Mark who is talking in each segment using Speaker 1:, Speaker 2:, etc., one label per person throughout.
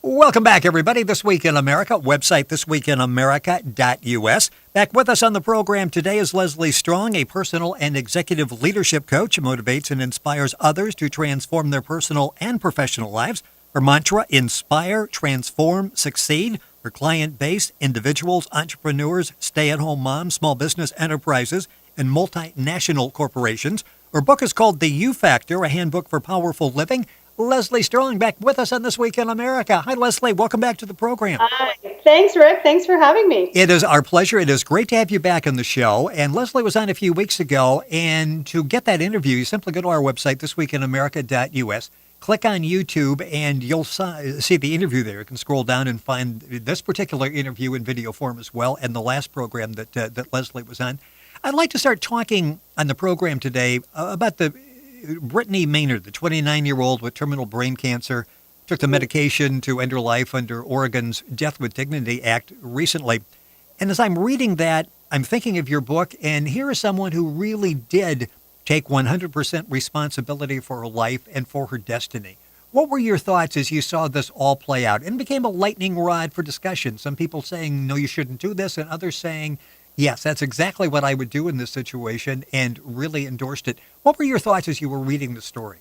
Speaker 1: Welcome back, everybody. This Week in America, website thisweekinamerica.us. Back with us on the program today is Leslie Strong, a personal and executive leadership coach who motivates and inspires others to transform their personal and professional lives. Her mantra, inspire, transform, succeed. Her client base, individuals, entrepreneurs, stay-at-home moms, small business enterprises, and multinational corporations. Her book is called The You Factor, a handbook for powerful living. Leslie Strong back with us on This Week in America. Hi, Leslie. Welcome back to the program.
Speaker 2: Hi. Thanks, Rick. Thanks for having me.
Speaker 1: It is our pleasure. It is great to have you back on the show. And Leslie was on a few weeks ago. And to get that interview, you simply go to our website, thisweekinamerica.us. Click on YouTube, and you'll see the interview there. You can scroll down and find this particular interview in video form as well, and the last program that Leslie was on. I'd like to start talking on the program today about the Brittany Maynard, the 29-year-old with terminal brain cancer, took the medication to end her life under Oregon's Death with Dignity Act recently. And as I'm reading that, I'm thinking of your book, and here is someone who really did take 100% responsibility for her life and for her destiny. What were your thoughts as you saw this all play out? And became a lightning rod for discussion. Some people saying, no, you shouldn't do this, and others saying, yes, that's exactly what I would do in this situation, and really endorsed it. What were your thoughts as you were reading the story?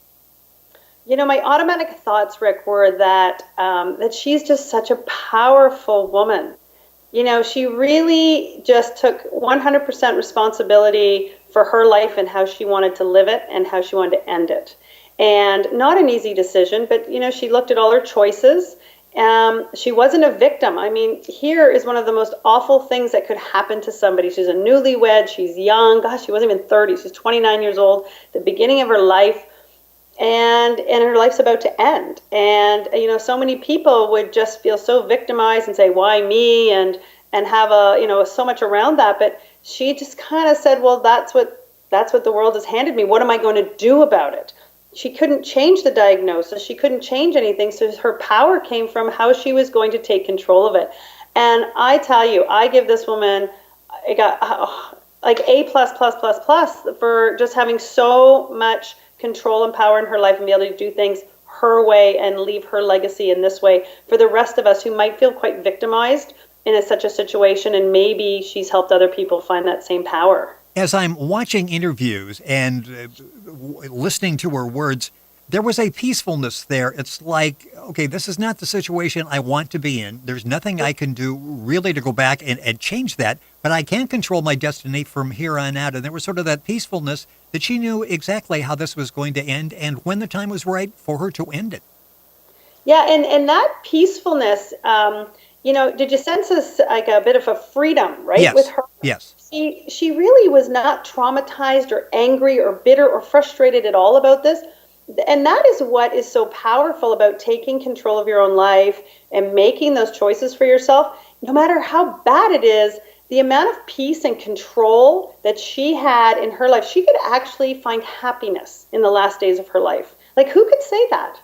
Speaker 2: You know, my automatic thoughts, Rick, were that she's just such a powerful woman. You know, she really just took 100% responsibility for her life and how she wanted to live it and how she wanted to end it. And not an easy decision, but, you know, she looked at all her choices. She wasn't a victim. I mean, here is one of the most awful things that could happen to somebody. She's a newlywed. She's young. Gosh, she wasn't even 30. She's 29 years old, the beginning of her life. And her life's about to end. And, you know, so many people would just feel so victimized and say, why me? And have so much around that. But she just kind of said, well, that's what the world has handed me. What am I going to do about it? She couldn't change the diagnosis. She couldn't change anything. So her power came from how she was going to take control of it. And I tell you, I give this woman, I got like A++++ for just having so much control and power in her life and be able to do things her way and leave her legacy in this way for the rest of us who might feel quite victimized in such a situation. And maybe she's helped other people find that same power.
Speaker 1: As I'm watching interviews and listening to her words, there was a peacefulness there. It's like, okay, this is not the situation I want to be in. There's nothing I can do really to go back and change that, but I can control my destiny from here on out. And there was sort of that peacefulness that she knew exactly how this was going to end and when the time was right for her to end it.
Speaker 2: Yeah, and that peacefulness, did you sense this, like a bit of a freedom, right?
Speaker 1: Yes.
Speaker 2: With her?
Speaker 1: Yes.
Speaker 2: She really was not traumatized or angry or bitter or frustrated at all about this. And that is what is so powerful about taking control of your own life and making those choices for yourself. No matter how bad it is, the amount of peace and control that she had in her life, she could actually find happiness in the last days of her life. Like, who could say that?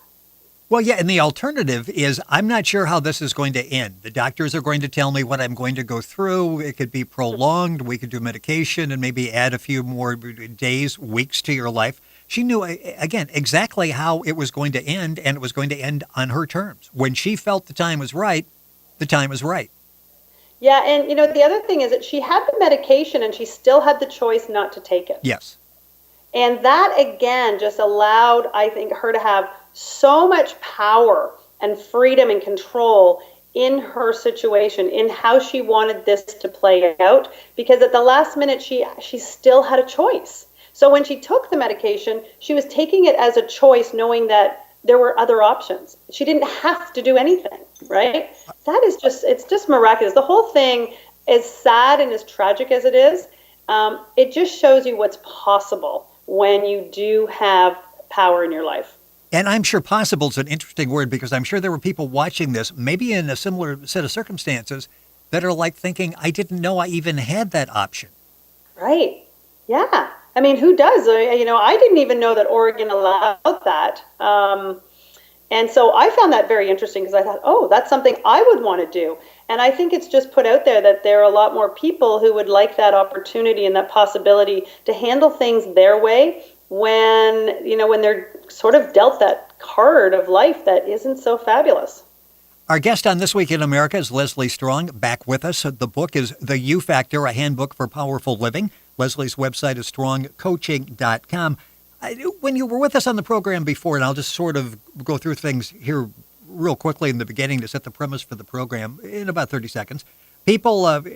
Speaker 1: Well, yeah, and the alternative is I'm not sure how this is going to end. The doctors are going to tell me what I'm going to go through. It could be prolonged. We could do medication and maybe add a few more days, weeks to your life. She knew, again, exactly how it was going to end, and it was going to end on her terms. When she felt the time was right, the time was right.
Speaker 2: Yeah, and, the other thing is that she had the medication and she still had the choice not to take it.
Speaker 1: Yes.
Speaker 2: And that, again, just allowed, I think, her to have so much power and freedom and control in her situation, in how she wanted this to play out, because at the last minute, she still had a choice. So when she took the medication, she was taking it as a choice, knowing that there were other options. She didn't have to do anything, right? That is it's just miraculous. The whole thing, as sad and as tragic as it is, it just shows you what's possible when you do have power in your life.
Speaker 1: And I'm sure possible is an interesting word, because I'm sure there were people watching this, maybe in a similar set of circumstances, that are like thinking, I didn't know I even had that option.
Speaker 2: Right. Yeah. I mean, who does? I didn't even know that Oregon allowed that. And so I found that very interesting, because I thought, oh, that's something I would want to do. And I think it's just put out there that there are a lot more people who would like that opportunity and that possibility to handle things their way when they're sort of dealt that card of life that isn't so fabulous.
Speaker 1: Our guest on This Week in America is Leslie Strong, back with us. The book is The You Factor, a handbook for powerful living. Leslie's website is strongcoaching.com. When you were with us on the program before, and I'll just sort of go through things here real quickly in the beginning to set the premise for the program in about 30 seconds. People have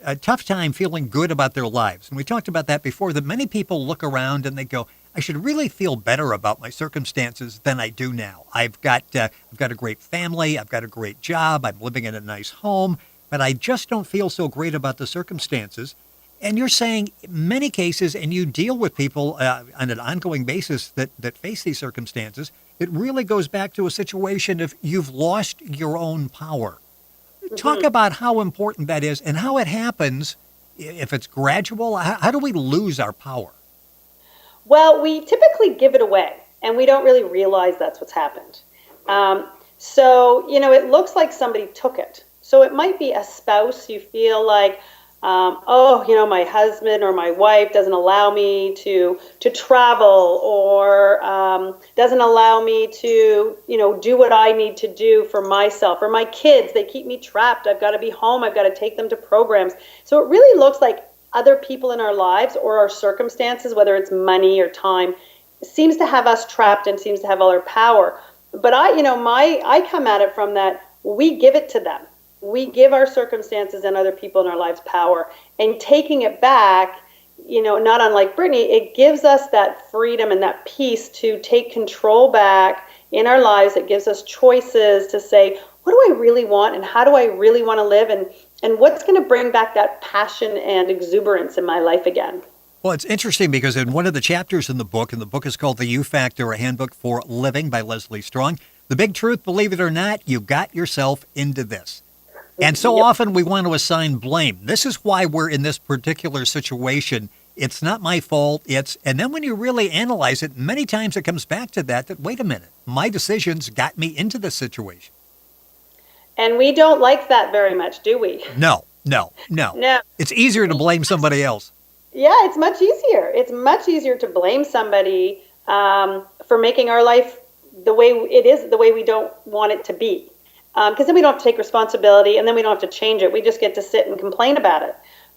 Speaker 1: a tough time feeling good about their lives. And we talked about that before, that many people look around and they go, I should really feel better about my circumstances than I do now. I've got a great family. I've got a great job. I'm living in a nice home. But I just don't feel so great about the circumstances. And you're saying in many cases, and you deal with people on an ongoing basis that face these circumstances, it really goes back to a situation of you've lost your own power. Talk about how important that is and how it happens, if it's gradual. How do we lose our power?
Speaker 2: Well, we typically give it away, and we don't really realize that's what's happened. So, it looks like somebody took it. So it might be a spouse. You feel like, my husband or my wife doesn't allow me to travel, or doesn't allow me to, do what I need to do for myself. Or my kids, they keep me trapped. I've got to be home. I've got to take them to programs. So it really looks like other people in our lives or our circumstances, whether it's money or time, seems to have us trapped and seems to have all our power. But I come at it from that we give it to them. We give our circumstances and other people in our lives power, and taking it back, not unlike Brittany, it gives us that freedom and that peace to take control back in our lives. It gives us choices to say, what do I really want, and how do I really want to live, and what's going to bring back that passion and exuberance in my life again.
Speaker 1: Well, it's interesting because in one of the chapters in the book, and the book is called The You Factor, a handbook for living by Leslie Strong, the big truth, believe it or not, you got yourself into this. And so often we want to assign blame. This is why we're in this particular situation. It's not my fault. And then when you really analyze it, many times it comes back to that, wait a minute, my decisions got me into this situation.
Speaker 2: And we don't like that very much, do we?
Speaker 1: No. It's easier to blame somebody else.
Speaker 2: Yeah, it's much easier. It's much easier to blame somebody for making our life the way it is, the way we don't want it to be. Because then we don't have to take responsibility, and then we don't have to change it. We just get to sit and complain about it.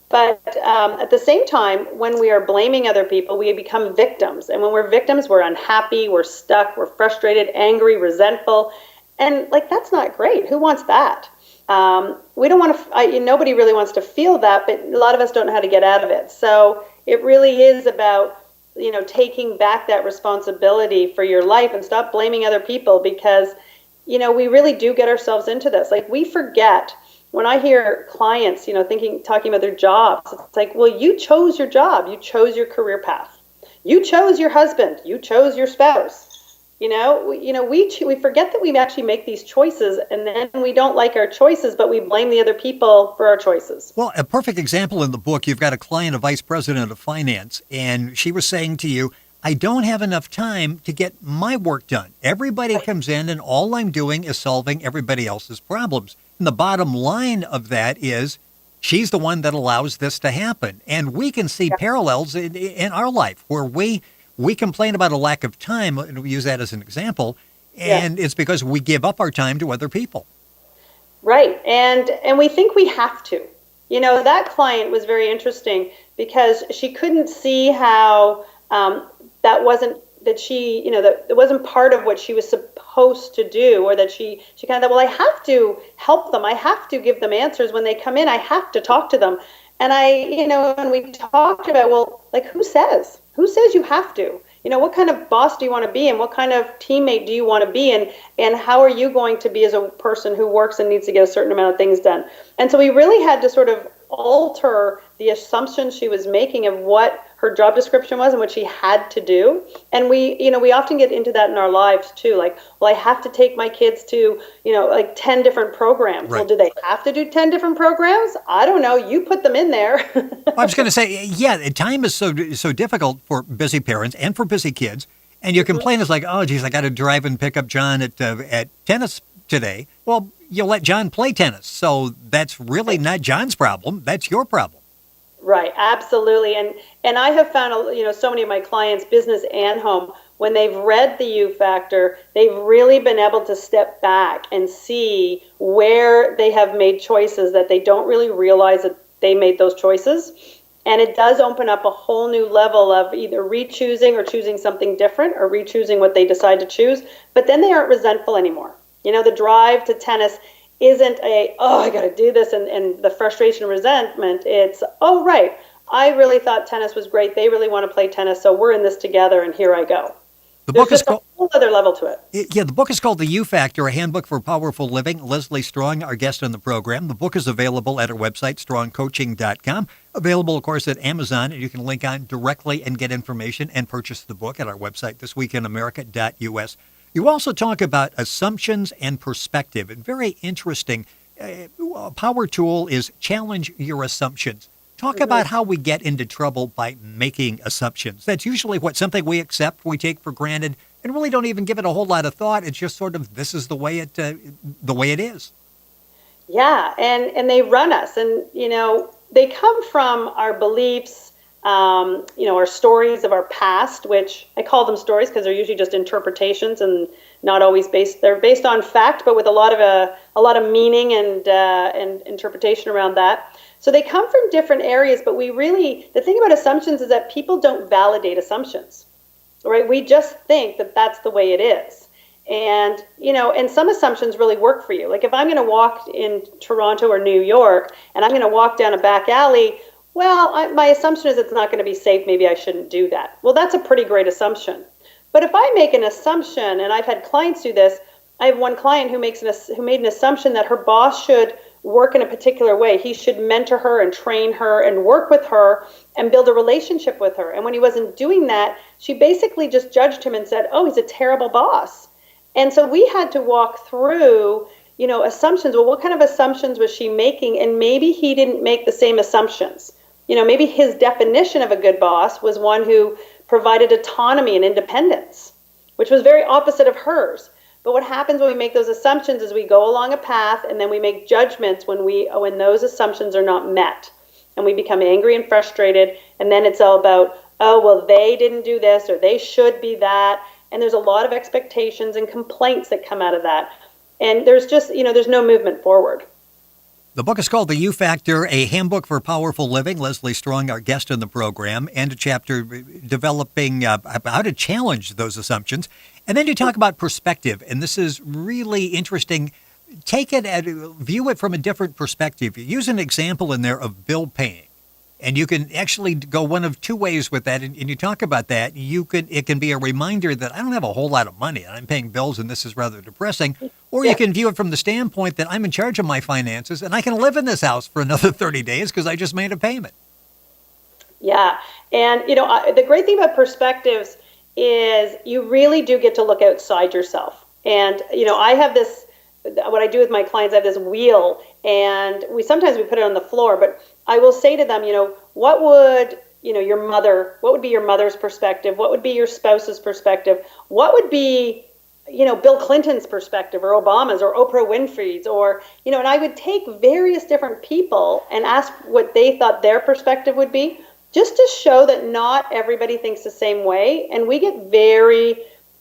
Speaker 2: But at the same time, when we are blaming other people, we become victims. And when we're victims, we're unhappy, we're stuck, we're frustrated, angry, resentful. And that's not great. Who wants that? We don't want to, nobody really wants to feel that, but a lot of us don't know how to get out of it. So it really is about, taking back that responsibility for your life and stop blaming other people, because we really do get ourselves into this. We forget, when I hear clients, talking about their jobs, it's like, well, you chose your job. You chose your career path. You chose your husband. You chose your spouse. We forget that we actually make these choices, and then we don't like our choices, but we blame the other people for our choices.
Speaker 1: Well, a perfect example in the book, you've got a client, a vice president of finance, and she was saying to you, I don't have enough time to get my work done. Everybody comes in and all I'm doing is solving everybody else's problems. And the bottom line of that is she's the one that allows this to happen. And we can see parallels in our life where we complain about a lack of time, and we use that as an example, and it's because we give up our time to other people. Right.
Speaker 2: And we think we have to. That client was very interesting because she couldn't see how that wasn't part of what she was supposed to do, or that she kind of thought, well, I have to help them. I have to give them answers when they come in. I have to talk to them. And when we talked about, well, who says you have to? What kind of boss do you want to be, and what kind of teammate do you want to be, and how are you going to be as a person who works and needs to get a certain amount of things done? And so we really had to sort of alter the assumption she was making of what her job description was and what she had to do. And we often get into that in our lives too. I have to take my kids to, 10 different programs.
Speaker 1: Right.
Speaker 2: Well, do they have to do 10 different programs? I don't know. You put them in there.
Speaker 1: I was going to say, time is so difficult for busy parents and for busy kids. And your complaint is oh, geez, I got to drive and pick up John at tennis today. Well, you let John play tennis. So that's really not John's problem. That's your problem.
Speaker 2: Right. Absolutely. And I have found, so many of my clients, business and home, when they've read the U Factor, they've really been able to step back and see where they have made choices that they don't really realize that they made those choices. And it does open up a whole new level of either re-choosing or choosing something different or re-choosing what they decide to choose. But then they aren't resentful anymore. You know, the drive to tennis isn't I got to do this, and the frustration and resentment. It's, oh, right, I really thought tennis was great. They really want to play tennis, so we're in this together, and here I go.
Speaker 1: The
Speaker 2: There's
Speaker 1: book is
Speaker 2: just a whole other level to it.
Speaker 1: Yeah, the book is called The U Factor, a handbook for powerful living. Leslie Strong, our guest on the program. The book is available at our website, strongcoaching.com. Available, of course, at Amazon. And you can link on directly and get information and purchase the book at our website, thisweekinamerica.us. You also talk about assumptions and perspective. And very interesting, a power tool is challenge your assumptions. Talk about how we get into trouble by making assumptions. That's usually something we accept, we take for granted, and really don't even give it a whole lot of thought. It's just sort of, this is the way it is.
Speaker 2: Yeah, and they run us, and they come from our beliefs, our stories of our past, which I call them stories because they're usually just interpretations and not always based. They're based on fact, but with a lot of meaning and interpretation around that. So they come from different areas, but the thing about assumptions is that people don't validate assumptions, right? We just think that that's the way it is. And, and some assumptions really work for you. Like if I'm going to walk in Toronto or New York and I'm going to walk down a back alley, well, my assumption is it's not going to be safe. Maybe I shouldn't do that. Well, that's a pretty great assumption. But if I make an assumption, and I've had clients do this, I have one client who made an assumption that her boss should work in a particular way. He should mentor her and train her and work with her and build a relationship with her. And when he wasn't doing that, she basically just judged him and said, oh, he's a terrible boss. And so we had to walk through, assumptions. Well, what kind of assumptions was she making? And maybe he didn't make the same assumptions. Maybe his definition of a good boss was one who provided autonomy and independence, which was very opposite of hers. But what happens when we make those assumptions is we go along a path and then we make judgments when those assumptions are not met. And we become angry and frustrated. And then it's all about, oh, well, they didn't do this or they should be that. And there's a lot of expectations and complaints that come out of that. And there's just, there's no movement forward.
Speaker 1: The book is called The U Factor, a handbook for powerful living. Leslie Strong, our guest on the program, and a chapter developing how to challenge those assumptions. And then you talk about perspective, and this is really interesting. View it from a different perspective. You use an example in there of bill paying, and you can actually go one of two ways with that. And you talk about that. It can be a reminder that I don't have a whole lot of money, and I'm paying bills, and this is rather depressing. Or you can view it from the standpoint that I'm in charge of my finances, and I can live in this house for another 30 days because I just made a payment. Yeah,
Speaker 2: and the great thing about perspectives is you really do get to look outside yourself. And I have this. What I do with my clients, I have this wheel, and sometimes we put it on the floor. But I will say to them, what would what would be your mother's perspective? What would be your spouse's perspective? What would be Bill Clinton's perspective, or Obama's, or Oprah Winfrey's, or and I would take various different people and ask what they thought their perspective would be, just to show that not everybody thinks the same way, and we get very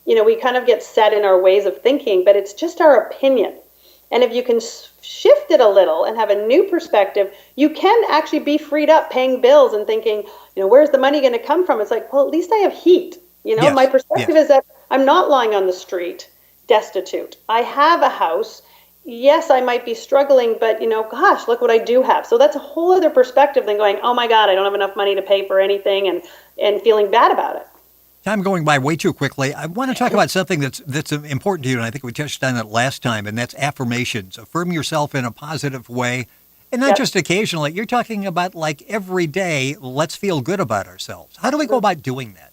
Speaker 2: we kind of get set in our ways of thinking, but it's just our opinion. And if you can shift it a little and have a new perspective, you can actually be freed up paying bills and thinking, where's the money going to come from? It's like, well, at least I have heat.
Speaker 1: Yes.
Speaker 2: My perspective is that I'm not lying on the street destitute. I have a house. Yes, I might be struggling, but gosh, look what I do have. So that's a whole other perspective than going, oh my God, I don't have enough money to pay for anything and feeling bad about it.
Speaker 1: Time going by way too quickly. I want to talk about something that's important to you, and I think we touched on it last time, and that's affirmations. Affirm yourself in a positive way, and not just occasionally. You're talking about like every day, let's feel good about ourselves. How do we go about doing that?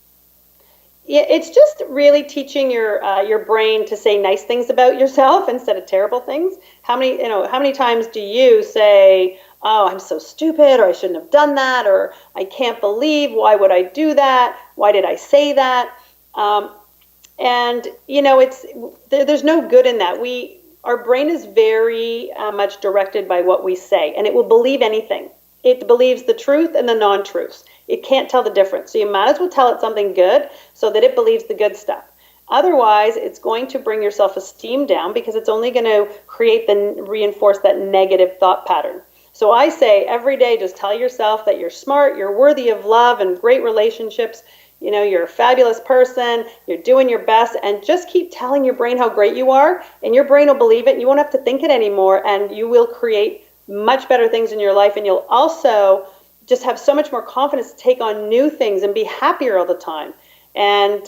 Speaker 2: Yeah, it's just really teaching your brain to say nice things about yourself instead of terrible things. How many times do you say, oh, I'm so stupid, or I shouldn't have done that, or I can't believe, why would I do that? Why did I say that? There's no good in that. Our brain is very much directed by what we say, and it will believe anything. It believes the truth and the non-truths. it can't tell the difference. So you might as well tell it something good so that it believes the good stuff. Otherwise, it's going to bring your self-esteem down because it's only going to reinforce that negative thought pattern. So I say every day, just tell yourself that you're smart, you're worthy of love and great relationships. You know, you're a fabulous person, you're doing your best, and just keep telling your brain how great you are, and your brain will believe it, and you won't have to think it anymore, and you will create much better things in your life, and you'll also just have so much more confidence to take on new things and be happier all the time, and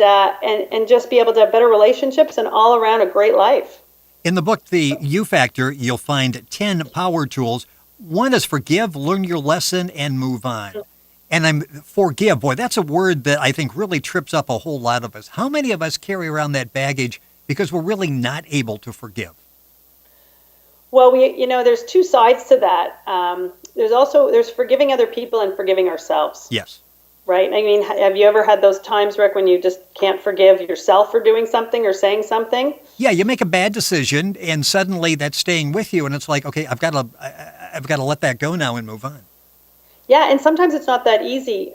Speaker 2: just be able to have better relationships and all around a great life.
Speaker 1: In the book, The You Factor, you'll find 10 power tools. One is forgive, learn your lesson, and move on. And forgive, boy, that's a word that I think really trips up a whole lot of us. How many of us carry around that baggage because we're really not able to forgive?
Speaker 2: Well, there's two sides to that. There's forgiving other people and forgiving ourselves.
Speaker 1: Yes.
Speaker 2: Right? I mean, have you ever had those times, Rick, when you just can't forgive yourself for doing something or saying something?
Speaker 1: Yeah, you make a bad decision, and suddenly that's staying with you, and it's like, okay, I've got to let that go now and move on.
Speaker 2: Yeah, and sometimes it's not that easy.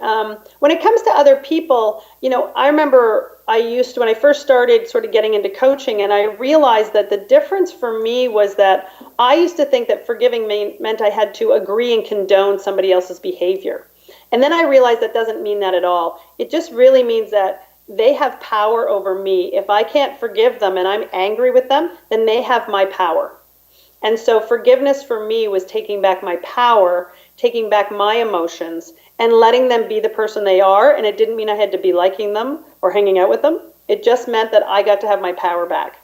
Speaker 2: When it comes to other people, I remember when I first started sort of getting into coaching, and I realized that the difference for me was that I used to think that forgiving meant I had to agree and condone somebody else's behavior. And then I realized that doesn't mean that at all. It just really means that they have power over me. If I can't forgive them and I'm angry with them, then they have my power. And so forgiveness for me was taking back my power, taking back my emotions, and letting them be the person they are. And it didn't mean I had to be liking them or hanging out with them. It just meant that I got to have my power back.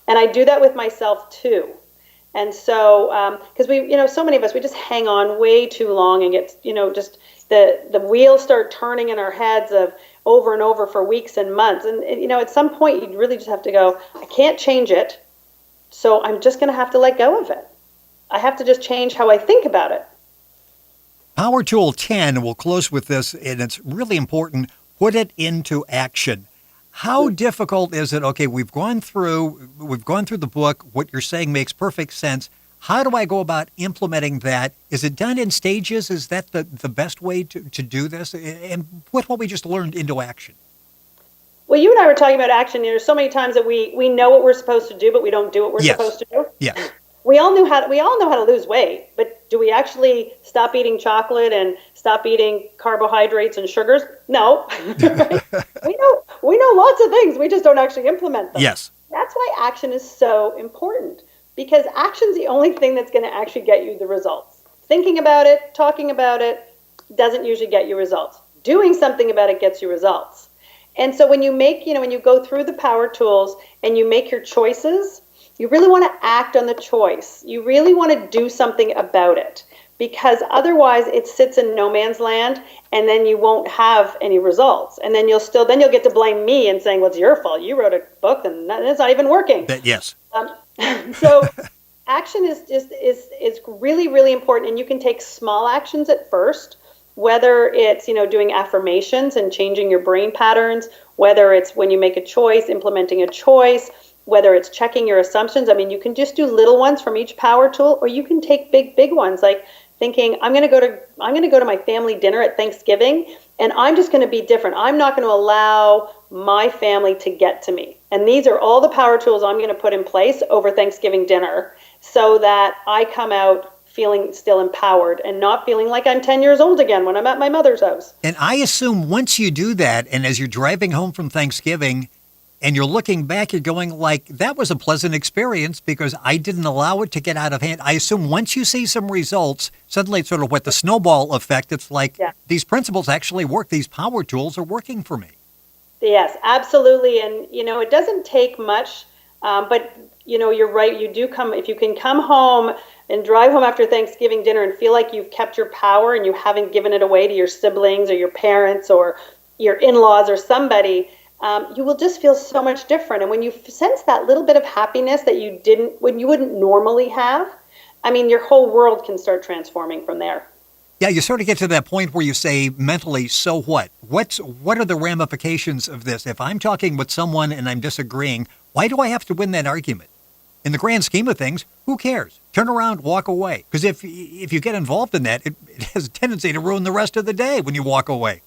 Speaker 2: And I do that with myself too. And so, because so many of us, we just hang on way too long and get, just the wheels start turning in our heads of over and over for weeks and months. And, at some point, you really just have to go, I can't change it. So I'm just going to have to let go of it. I have to just change how I think about it.
Speaker 1: Power Tool 10, we'll close with this, and it's really important, put it into action. How difficult is it? Okay, we've gone through the book. What you're saying makes perfect sense. How do I go about implementing that? Is it done in stages? Is that the best way to do this? And put what we just learned into action.
Speaker 2: Well, you and I were talking about action. There's so many times that we know what we're supposed to do, but we don't do what we're supposed to do.
Speaker 1: Yes.
Speaker 2: We all know how to lose weight, but do we actually stop eating chocolate and stop eating carbohydrates and sugars? No. Right? We know lots of things. We just don't actually implement them.
Speaker 1: Yes.
Speaker 2: That's why action is so important, because action's the only thing that's going to actually get you the results. Thinking about it, talking about it doesn't usually get you results. Doing something about it gets you results. And so when you go through the power tools and you make your choices, you really want to act on the choice. You really want to do something about it, because otherwise it sits in no man's land, and then you won't have any results. And then you'll get to blame me and saying, well, it's your fault. You wrote a book and it's not even working.
Speaker 1: Yes.
Speaker 2: So action is really, really important. And you can take small actions at first, whether it's, doing affirmations and changing your brain patterns, whether it's when you make a choice, implementing a choice, whether it's checking your assumptions. I mean, you can just do little ones from each power tool, or you can take big ones, like thinking, I'm going to go to my family dinner at Thanksgiving, and I'm just going to be different. I'm not going to allow my family to get to me. And these are all the power tools I'm going to put in place over Thanksgiving dinner, so that I come out feeling still empowered and not feeling like I'm 10 years old again when I'm at my mother's house.
Speaker 1: And I assume once you do that, and as you're driving home from Thanksgiving, and you're looking back, you're going like, that was a pleasant experience because I didn't allow it to get out of hand. I assume once you see some results, suddenly it's sort of what the snowball effect. It's like, These principles actually work. These power tools are working for me.
Speaker 2: Yes, absolutely. And, it doesn't take much, but, you're right. If you can come home and drive home after Thanksgiving dinner and feel like you've kept your power and you haven't given it away to your siblings or your parents or your in-laws or somebody, you will just feel so much different. And when you sense that little bit of happiness that you wouldn't normally have, I mean, your whole world can start transforming from there.
Speaker 1: Yeah, you sort of get to that point where you say mentally, so what? What are the ramifications of this? If I'm talking with someone and I'm disagreeing, why do I have to win that argument? In the grand scheme of things, who cares? Turn around, walk away. Because if you get involved in that, it has a tendency to ruin the rest of the day when you walk away.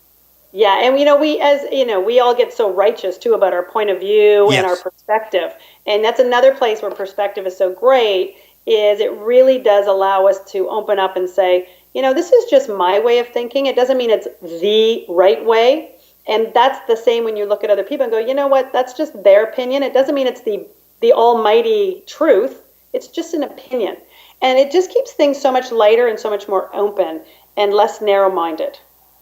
Speaker 2: Yeah, and we all get so righteous too about our point of view and our
Speaker 1: Yes.
Speaker 2: perspective. And that's another place where perspective is so great, is it really does allow us to open up and say, this is just my way of thinking. It doesn't mean it's the right way. And that's the same when you look at other people and go, you know what, that's just their opinion. It doesn't mean it's the almighty truth. It's just an opinion. And it just keeps things so much lighter and so much more open and less narrow-minded.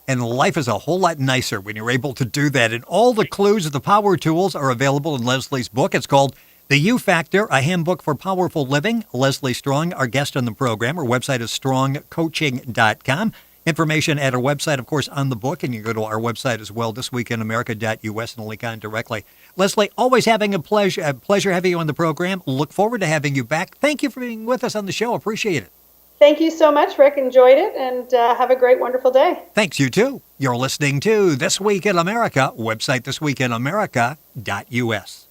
Speaker 1: And life is a whole lot nicer when you're able to do that. And all the clues of the power tools are available in Leslie's book. It's called The You Factor, a handbook for powerful living. Leslie Strong, our guest on the program. Her website is strongcoaching.com. Information at our website, of course, on the book. And you can go to our website as well, thisweekinamerica.us, and link on directly. Leslie, always having a pleasure having you on the program. Look forward to having you back. Thank you for being with us on the show. Appreciate it.
Speaker 2: Thank you so much, Rick. Enjoyed it, and have a great, wonderful day.
Speaker 1: Thanks, you too. You're listening to This Week in America, website thisweekinamerica.us.